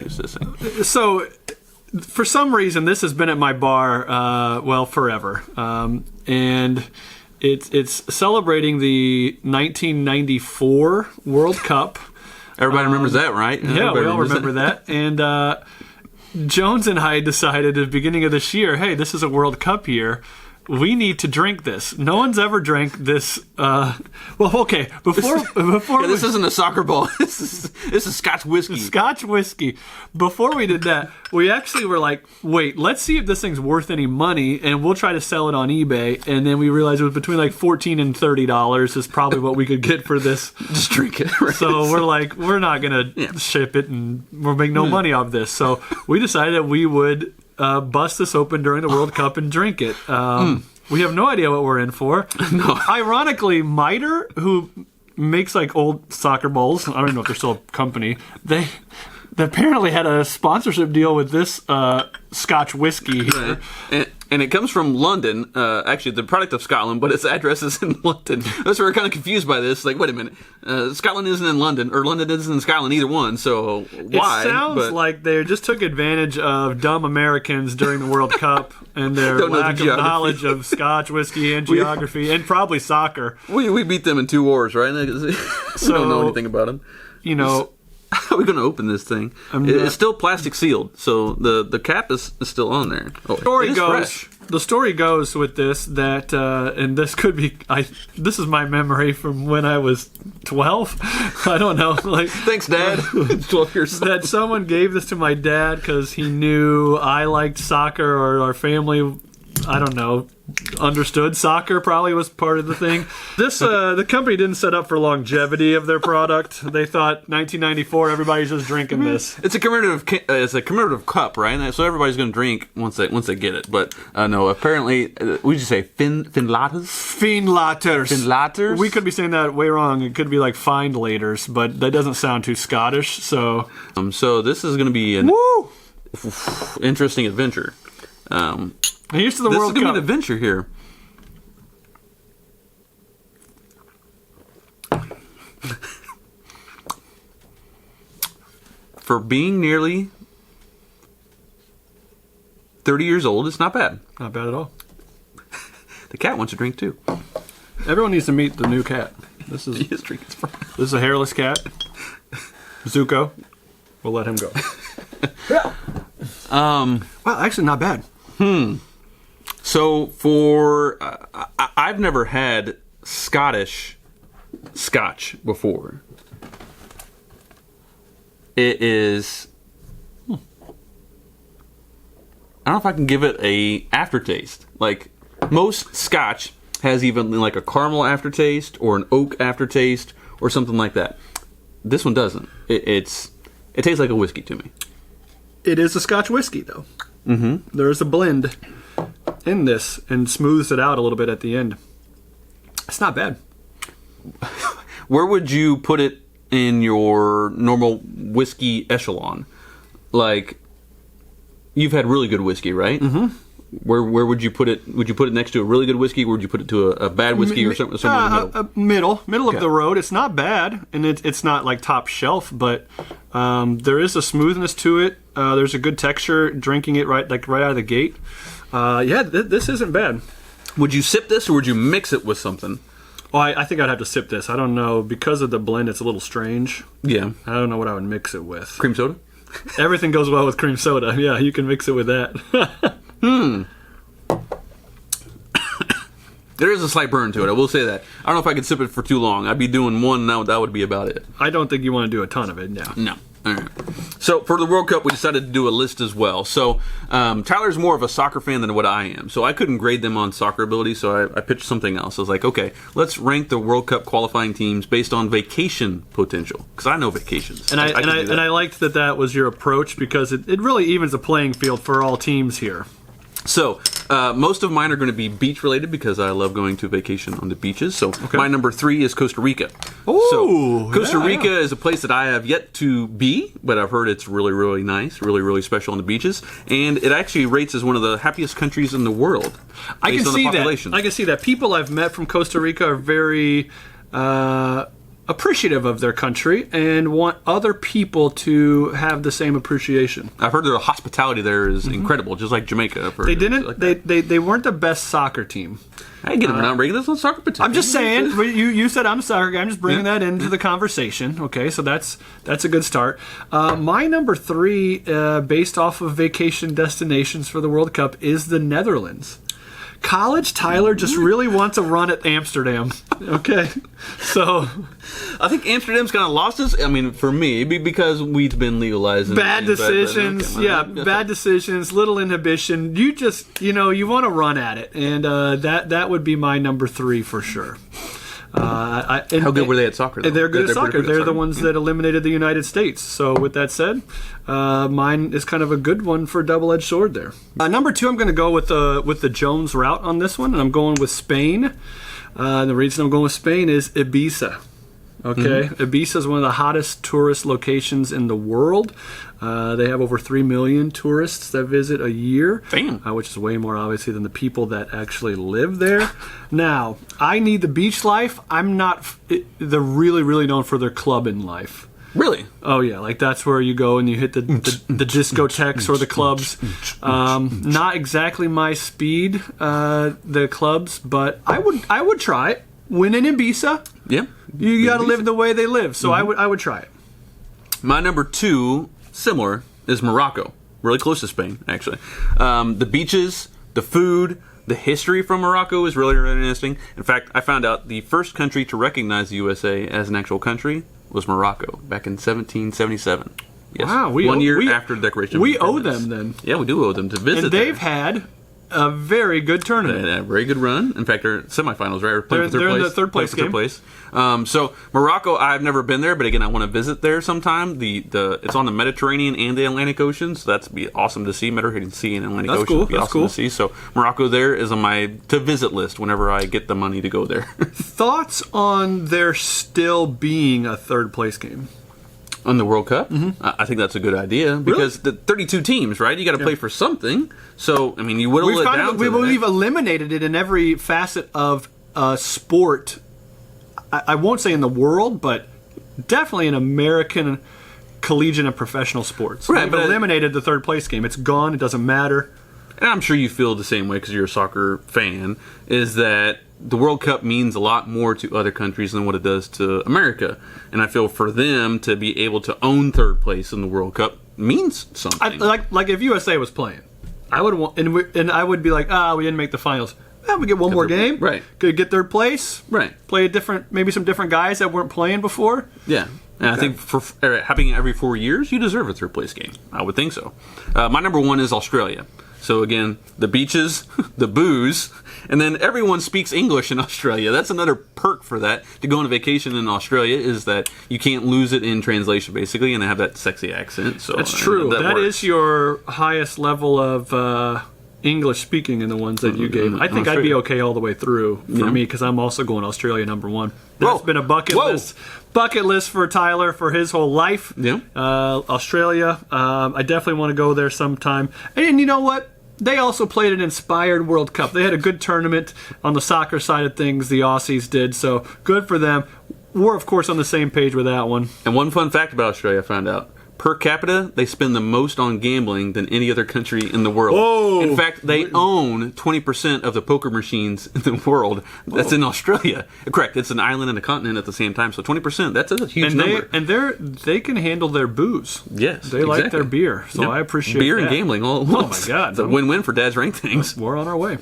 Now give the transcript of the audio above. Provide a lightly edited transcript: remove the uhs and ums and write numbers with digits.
introduce this thing. So, for some reason, this has been at my bar, forever. And it's celebrating the 1994 World Cup. Everybody remembers that, right? Yeah, we all remember that. And Jones and I decided at the beginning of this year, hey, this is a World Cup year. We need to drink this. No one's ever drank this. Before this isn't a soccer ball. This is Scotch whiskey. Scotch whiskey. Before we did that, we actually were like, wait, let's see if this thing's worth any money, and we'll try to sell it on eBay. And then we realized it was between like $14 and $30 is probably what we could get for this. Just drink it. Right? So we're like, we're not gonna ship it, and we'll make no money off this. So we decided that we would bust this open during the World Cup and drink it. We have no idea what we're in for. No. Ironically, Miter, who makes like old soccer balls, I don't even know if they're still a company, they apparently had a sponsorship deal with this Scotch whiskey here. And it comes from London, actually the product of Scotland, but its address is in London. That's why we're kind of confused by this. Like, wait a minute, Scotland isn't in London, or London isn't in Scotland, either one, so why? It sounds like they just took advantage of dumb Americans during the World Cup and their lack of knowledge of Scotch whiskey and geography, and probably soccer. We beat them in 2 wars, right? We don't know anything about them. You know... How are we going to open this thing? It's still plastic sealed, so the cap is still on there. The story goes with this that, and this could be, this is my memory from when I was 12. I don't know. Like, thanks, Dad. 12 years old. That someone gave this to my dad because he knew I liked soccer, or our family, I don't know, understood soccer probably was part of the thing. This the company didn't set up for longevity of their product. They thought 1994 everybody's just drinking this. It's a commemorative cup, right? So everybody's going to drink once they get it. But no, apparently we just say Finlaters. We could be saying that way wrong. It could be like find laters, but that doesn't sound too Scottish. So this is going to be an interesting adventure. Here's to the World Cup. This is going to be an adventure here. For being nearly 30 years old, it's not bad. Not bad at all. The cat wants to drink too. Everyone needs to meet the new cat. This is a hairless cat. Zuko. We'll let him go. Wow, actually not bad. So I've never had Scotch before. It is, I don't know if I can give it a aftertaste. Like, most Scotch has even like a caramel aftertaste or an oak aftertaste or something like that. This one doesn't. It tastes like a whiskey to me. It is a Scotch whiskey, though. Mm-hmm. There's a blend in this and smooths it out a little bit at the end. It's not bad. Where would you put it in your normal whiskey echelon? Like, you've had really good whiskey, right? Mm-hmm. Where would you put it? Would you put it next to a really good whiskey, or would you put it to a bad whiskey, or somewhere in the middle? Middle of the road. It's not bad, and it's not like top shelf, but there is a smoothness to it. There's a good texture drinking it right out of the gate. This isn't bad. Would you sip this, or would you mix it with something? Well, I think I'd have to sip this. I don't know. Because of the blend, it's a little strange. Yeah. I don't know what I would mix it with. Cream soda? Everything goes well with cream soda. Yeah, you can mix it with that. There is a slight burn to it, I will say that. I don't know if I could sip it for too long. I'd be doing one, and that would be about it. I don't think you want to do a ton of it, yeah. No. All right. So for the World Cup, we decided to do a list as well. So Tyler's more of a soccer fan than what I am. So I couldn't grade them on soccer ability, so I pitched something else. I was like, okay, let's rank the World Cup qualifying teams based on vacation potential. Because I know vacations. And I liked that was your approach, because it really evens the playing field for all teams here. So, most of mine are going to be beach-related because I love going to vacation on the beaches. So, my number 3 is Costa Rica. Oh, Costa Rica is a place that I have yet to be, but I've heard it's really, really nice, really, really special on the beaches. And it actually rates as one of the happiest countries in the world. I can see that. People I've met from Costa Rica are very... appreciative of their country and want other people to have the same appreciation. I've heard the hospitality there is incredible, just like Jamaica. I've heard They didn't. They weren't the best soccer team. I get them not bringing this on soccer potential. I'm just saying. You said I'm a soccer guy. I'm just bringing that into the conversation. Okay, so that's a good start. My number 3, based off of vacation destinations for the World Cup, is the Netherlands. College Tyler just really wants a run at Amsterdam. Okay, so I think Amsterdam's kind of lost us. I mean, for me, because weed's been legalized. Bad decisions, bad decisions, little inhibition. You just, you want to run at it, and that would be my number 3 for sure. How good were they at soccer, though? They're good at soccer. They're the ones that eliminated the United States. So with that said, mine is kind of a good one for a double-edged sword there. Number 2, I'm going to go with the Jones route on this one, and I'm going with Spain. The reason I'm going with Spain is Ibiza. Okay, Ibiza is one of the hottest tourist locations in the world. They have over 3 million tourists that visit a year. Damn. Which is way more, obviously, than the people that actually live there. Now, I need the beach life. I'm not... They're really, really known for their clubbing life. Really? Oh, yeah. Like, that's where you go and you hit the discotheques or the clubs. Not exactly my speed, the clubs, but I would try it. When in Ibiza... Yeah. You got to live the way they live, so I would try it. My number 2, similar, is Morocco. Really close to Spain, actually. The beaches, the food, the history from Morocco is really, really interesting. In fact, I found out the first country to recognize the USA as an actual country was Morocco back in 1777. Yes. Wow, 1 year after the Declaration of Independence. We owe them then. Yeah, we do owe them to visit. And they've had a very good tournament. A very good run. In fact, they're semifinals, right? They're in the third place game. So Morocco, I've never been there, but again, I want to visit there sometime. It's on the Mediterranean and the Atlantic Ocean, so that's be awesome to see. Mediterranean Sea and Atlantic Ocean would be awesome to see. So Morocco there is on my to visit list whenever I get the money to go there. Thoughts on there still being a third place game? On the World Cup? I think that's a good idea because the 32 teams, right? You got to play for something. So, I mean, you whittle it down to we've eliminated it in every facet of sport. I won't say in the world, but definitely in American collegiate and professional sports. Right, we've eliminated the third place game. It's gone. It doesn't matter. And I'm sure you feel the same way because you're a soccer fan, is that the World Cup means a lot more to other countries than what it does to America. And I feel for them to be able to own third place in the World Cup means something. Like if USA was playing, I would want, and I would be like, we didn't make the finals. We get one more game. Right. Could get third place. Right. Play maybe some different guys that weren't playing before. Yeah. And I think for happening every 4 years, you deserve a third place game. I would think so. My number 1 is Australia. So again, the beaches, the booze, and then everyone speaks English in Australia. That's another perk for that. To go on a vacation in Australia is that you can't lose it in translation, basically, and they have that sexy accent. So that's true. That is your highest level of English speaking in the ones that you gave. I think I'd be okay all the way through for me because I'm also going Australia number 1. That's been a bucket list for Tyler for his whole life. Yeah. Australia. I definitely want to go there sometime. And you know what? They also played an inspired World Cup. They had a good tournament on the soccer side of things. The Aussies did, so good for them. We're, of course, on the same page with that one. And one fun fact about Australia I found out. Per capita, they spend the most on gambling than any other country in the world. Whoa. In fact, they own 20% of the poker machines in the world. That's in Australia. Correct. It's an island and a continent at the same time. So 20%, that's a huge number. They can handle their booze. Yes, They like their beer. So I appreciate beer that. and gambling all at once. Oh, my God. It's a win-win for Dad's Rank Things. We're on our way.